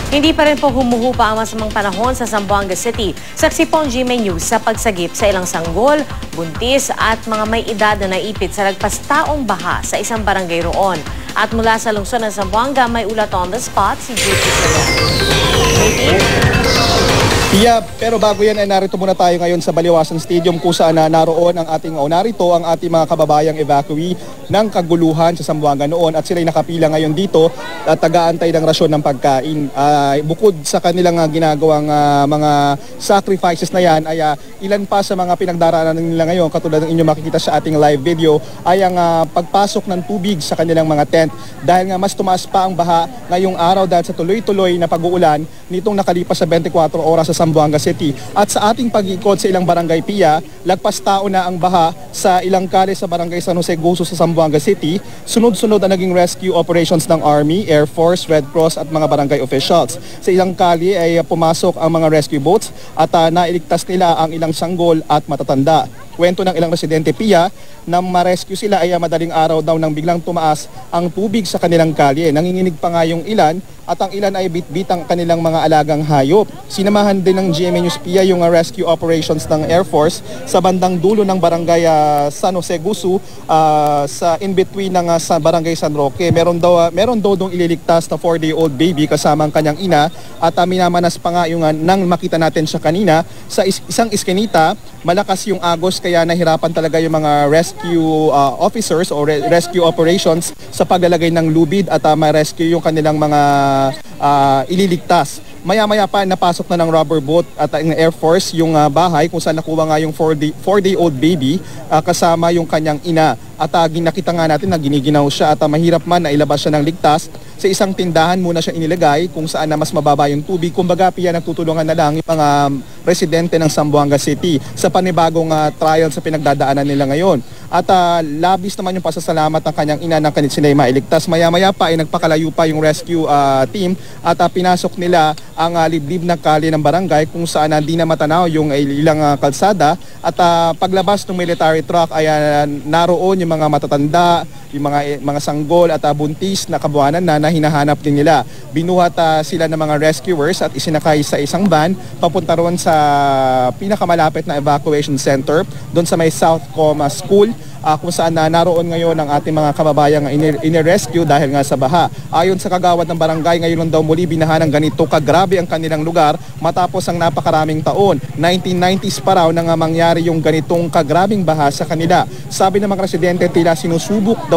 Hindi pa rin po humuhupa ang masamang panahon sa Zamboanga City. Saksi po ang GMA News sa pagsagip sa ilang sanggol, buntis at mga may edad na naipit sa lagpas taong baha sa isang barangay roon. At mula sa lungsod ng Zamboanga, may ulat on the spot si JP Salon. Yeah, pero bago yan ay narito muna tayo ngayon sa Baliwasan Stadium kung saan naroon ang ating narito ang ating mga kababayang evacuee ng kaguluhan sa Zamboanga noon at sila'y nakapila ngayon dito at taga-antay ng rasyon ng pagkain. Bukod sa kanilang ginagawang mga sacrifices na yan ay ilan pa sa mga pinagdaraanan nila ngayon katulad ng inyong makikita sa ating live video ay ang pagpasok ng tubig sa kanilang mga tent dahil nga mas tumaas pa ang baha ngayong araw dahil sa tuloy-tuloy na pag-uulan nitong nakalipas sa 24 oras sa Zamboanga City. At sa ating pag-ikot sa ilang barangay PIA, lagpas tao na ang baha sa ilang kali sa barangay San Jose Guso sa Zamboanga City. Sunod-sunod ang naging rescue operations ng Army, Air Force, Red Cross at mga barangay officials. Sa ilang kali ay pumasok ang mga rescue boats at nailigtas nila ang ilang sanggol at matatanda. Kwento ng ilang residente PIA na ma-rescue sila ay madaling araw daw nang biglang tumaas ang tubig sa kanilang kalye. Nanginginig pa nga yung ilan at ang ilan ay bitbit ang kanilang mga alagang hayop. Sinamahan din ng GMA News PIA yung rescue operations ng Air Force sa bandang dulo ng barangay San Jose Gusu sa in-between ng sa barangay San Roque. Meron daw dong ililigtas na 4-day-old baby kasama ang kanyang ina at minamanas pa nga yung nang makita natin siya kanina sa isang iskinita. Malakas yung agos kaya nahirapan talaga yung mga rescue officers o rescue operations sa paglalagay ng lubid at ma-rescue yung kanilang mga ililigtas. Maya-maya pa napasok na ng rubber boat at ng Air Force yung bahay kung saan nakuha nga yung 4-day-old baby kasama yung kanyang ina. At nakita nga natin na giniginaw siya at mahirap man na ilabas siya ng ligtas. Sa isang tindahan muna siya inilagay kung saan na mas mababa yung tubig. Kumbaga PIA nagtutulungan na lang yung mga residente ng Zamboanga City sa panibagong trial sa pinagdadaanan nila ngayon. At labis naman yung pasasalamat ng kanyang ina ng sinay mailigtas. Maya-maya pa ay nagpakalayo pa yung rescue team at pinasok nila ang liblib na kali ng barangay kung saan hindi na matanaw yung ilang kalsada. At paglabas ng military truck ay naroon yung mga matatanda, yung mga sanggol at buntis na kabuanan na hinahanap din nila. Binuhat sila ng mga rescuers at isinakay sa isang van papunta roon sa pinakamalapit na evacuation center doon sa may Southcom School kung saan naroon ngayon ang ating mga kababayang inirescue dahil nga sa baha. Ayon sa kagawad ng barangay, ngayon lang daw muli binaha ng ganito kagrabe ang kanilang lugar matapos ang napakaraming taon. 1990s pa raw nang mangyari yung ganitong kagrabing baha sa kanila. Sabi ng mga residente tila sinusubok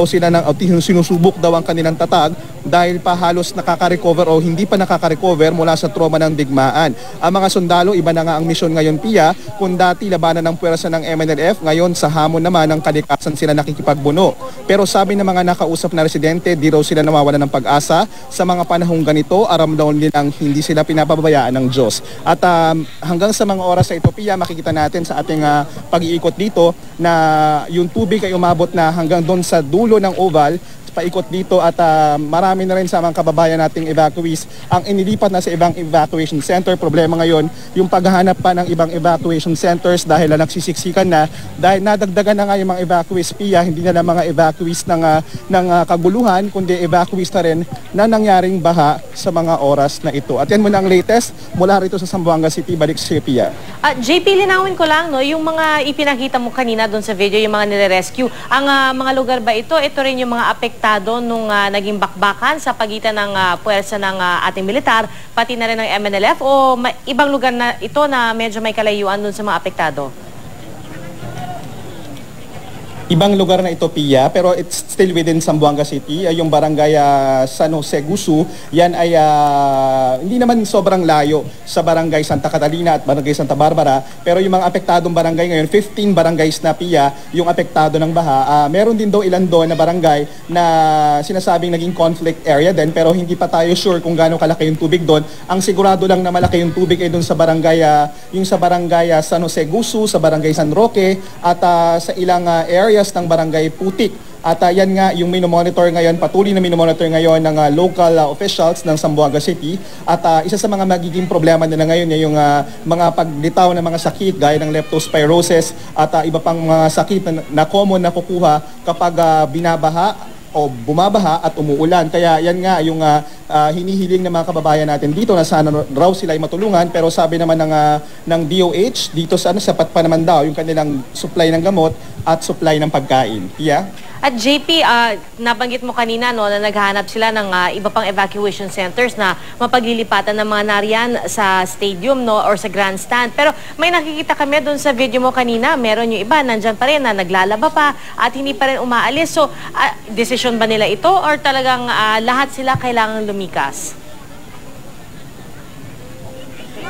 daw ang kanilang tatag dahil pa halos nakaka-recover o hindi pa nakaka-recover mula sa trauma ng digmaan. Ang mga sundalo, iba na nga ang misyon ngayon PIA, kung dati labanan ng puwersa ng MNLF, ngayon sa hamon naman ng kalikasan sila nakikipagbuno. Pero sabi ng mga nakausap na residente, di raw sila nawawalan ng pag-asa sa mga panahong ganito, aram daw nilang hindi sila pinapabayaan ng Diyos. At hanggang sa mga oras sa ito PIA, makikita natin sa ating pag-iikot dito na yung tubig ay umabot na hanggang doon sa dulo ng oval, paikot dito at marami na rin sa mga kababayan nating evacuees ang inilipat na sa ibang evacuation center. Problema ngayon yung paghahanap pa ng ibang evacuation centers dahil nagsisiksikan na dahil nadagdagan na nga yung mga evacuees PIA, hindi na lang mga evacuees ng kaguluhan kundi evacuees na rin na nangyaring baha sa mga oras na ito. At yan muna ang latest mula rito sa Zamboanga City, balik sa PIA. JP, linawin ko lang, no, yung mga ipinakita mo kanina doon sa video, yung mga nire-rescue, ang mga lugar ba ito rin yung mga apektado nung naging bakbakan sa pagitan ng puwersa ng ating militar, pati na rin ng MNLF, o ibang lugar na ito na medyo may kalayuan doon sa mga apektado? Ibang lugar na ito PIA, pero it's still within Zamboanga City. Yung barangay San Jose Gusu, yan ay hindi naman sobrang layo sa barangay Santa Catalina at barangay Santa Barbara. Pero yung mga apektadong barangay ngayon, 15 barangays na PIA yung apektado ng baha. Meron din daw ilan doon na barangay na sinasabing naging conflict area din, pero hindi pa tayo sure kung gaano kalaki yung tubig doon. Ang sigurado lang na malaki yung tubig ay doon sa barangay, yung sa barangay San Jose Gusu, sa barangay San Roque, at sa ilang area ng barangay Putik. At yan nga yung minomonitor ngayon, patuloy na minomonitor ngayon ng local officials ng Zamboanga City. At isa sa mga magiging problema nila ngayon ay yung mga paglitaw ng mga sakit gaya ng leptospirosis at iba pang mga sakit na common na kukuha kapag binabaha o bumabaha at umuulan. Kaya yan nga yung hinihiling ng mga kababayan natin dito na sana raw sila ay matulungan, pero sabi naman ng DOH dito sa sapat pa naman daw yung kanilang supply ng gamot at supply ng pagkain. At JP, nabanggit mo kanina no, na naghahanap sila ng iba pang evacuation centers na mapaglilipatan ng mga nariyan sa stadium no, or sa grandstand. Pero may nakikita kami doon sa video mo kanina, meron yung iba, nandyan pa rin na naglalaba pa at hindi pa rin umaalis. So, desisyon ba nila ito or talagang lahat sila kailangang lumikas?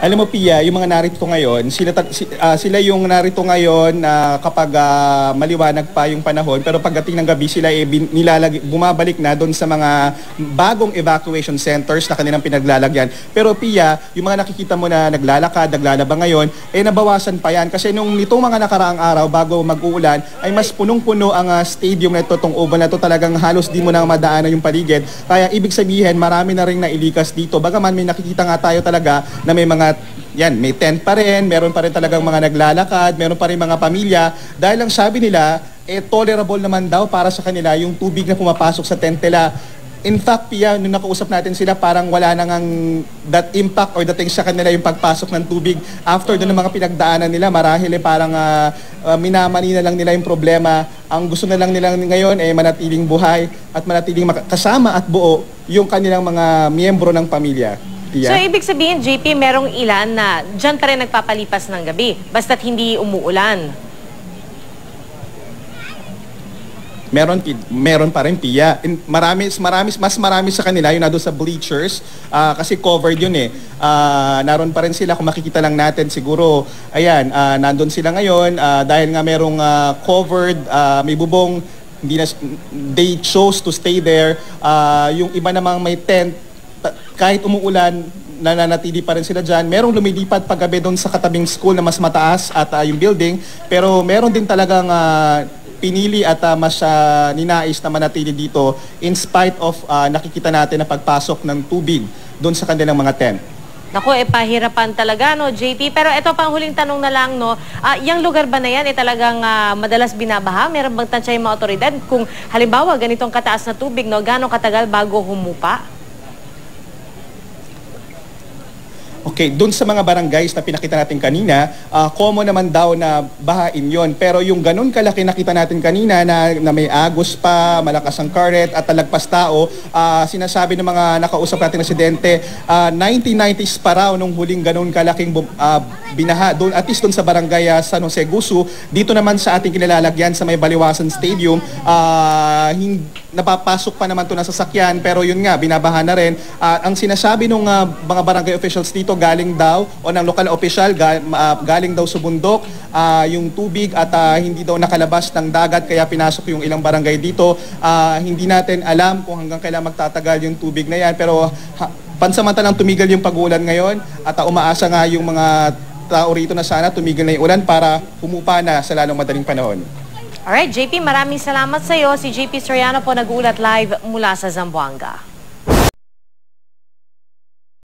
Alam mo, Pia, yung mga narito ngayon, sila yung narito ngayon kapag maliwanag pa yung panahon, pero pagdating ng gabi sila bumabalik na doon sa mga bagong evacuation centers na kanilang pinaglalagyan. Pero Pia, yung mga nakikita mo na naglalakad, naglalaba ngayon, nabawasan pa yan. Kasi nitong mga nakaraang araw, bago mag-uulan, ay mas punong-puno ang stadium na ito, itong oval na ito, talagang halos di mo na madaanan yung paligid. Kaya ibig sabihin, marami na rin nailikas dito. Bagaman may nakikita nga tayo talaga na may mga may tent pa rin, meron pa rin talagang mga naglalakad, meron pa rin mga pamilya. Dahil ang sabi nila, tolerable naman daw para sa kanila yung tubig na pumapasok sa tent nila. In fact, Pia, nung nakausap natin sila, parang wala nang that impact or dating sa kanila yung pagpasok ng tubig. After doon ng mga pinagdaanan nila, marahil parang minamani na lang nila yung problema. Ang gusto na lang nila ngayon ay manatiling buhay at manatiling kasama at buo yung kanilang mga miyembro ng pamilya. So, ibig sabihin, JP, merong ilan na dyan pa rin nagpapalipas ng gabi, basta't hindi umuulan. Meron pa rin, Pia. Mas marami sa kanila yung nado sa bleachers kasi covered yun naroon pa rin sila, kung makikita lang natin siguro, ayan, nandun sila ngayon dahil nga merong covered, may bubong, they chose to stay there. Yung iba namang may tent, kahit umuulan, nananatili pa rin sila dyan. Merong lumilipad paggabi doon sa katabing school na mas mataas at yung building. Pero meron din talagang pinili at mas ninais na manatili dito in spite of nakikita natin na pagpasok ng tubig doon sa kanilang mga tent. Naku, pahirapan talaga, no, JP. Pero ito pang huling tanong na lang, no, yung lugar ba na yan talagang madalas binabaha? Meron bang tansya yung mga otoridad? Kung halimbawa ganitong kataas na tubig, no, gano'ng katagal bago humupa? Okay, doon sa mga barangays na pinakita natin kanina, common naman daw na bahain yon. Pero yung ganun kalaki nakita natin kanina na may agos pa, malakas ang current at talagpas tao, sinasabi ng mga nakausap natin residente, 1990s pa raw nung huling ganun kalaking binaha. Doon, at least doon sa barangay San Jose Gusu, dito naman sa ating kinilalagyan sa may Baliwasan Stadium, napapasok pa naman ito ng sasakyan, pero yun nga, binabaha na rin. Ang sinasabi ng mga barangay officials dito, galing daw, o ng lokal official, galing daw sa bundok, yung tubig at hindi daw nakalabas ng dagat, kaya pinasok yung ilang barangay dito. Hindi natin alam kung hanggang kailan magtatagal yung tubig na yan, pero pansamantalang tumigil yung pag-ulan ngayon at umaasa nga yung mga tao rito na sana tumigil na yung ulan para humupa na sa lalong madaling panahon. Alright, JP, maraming salamat sa iyo. Si JP Soriano po nag-uulat live mula sa Zamboanga.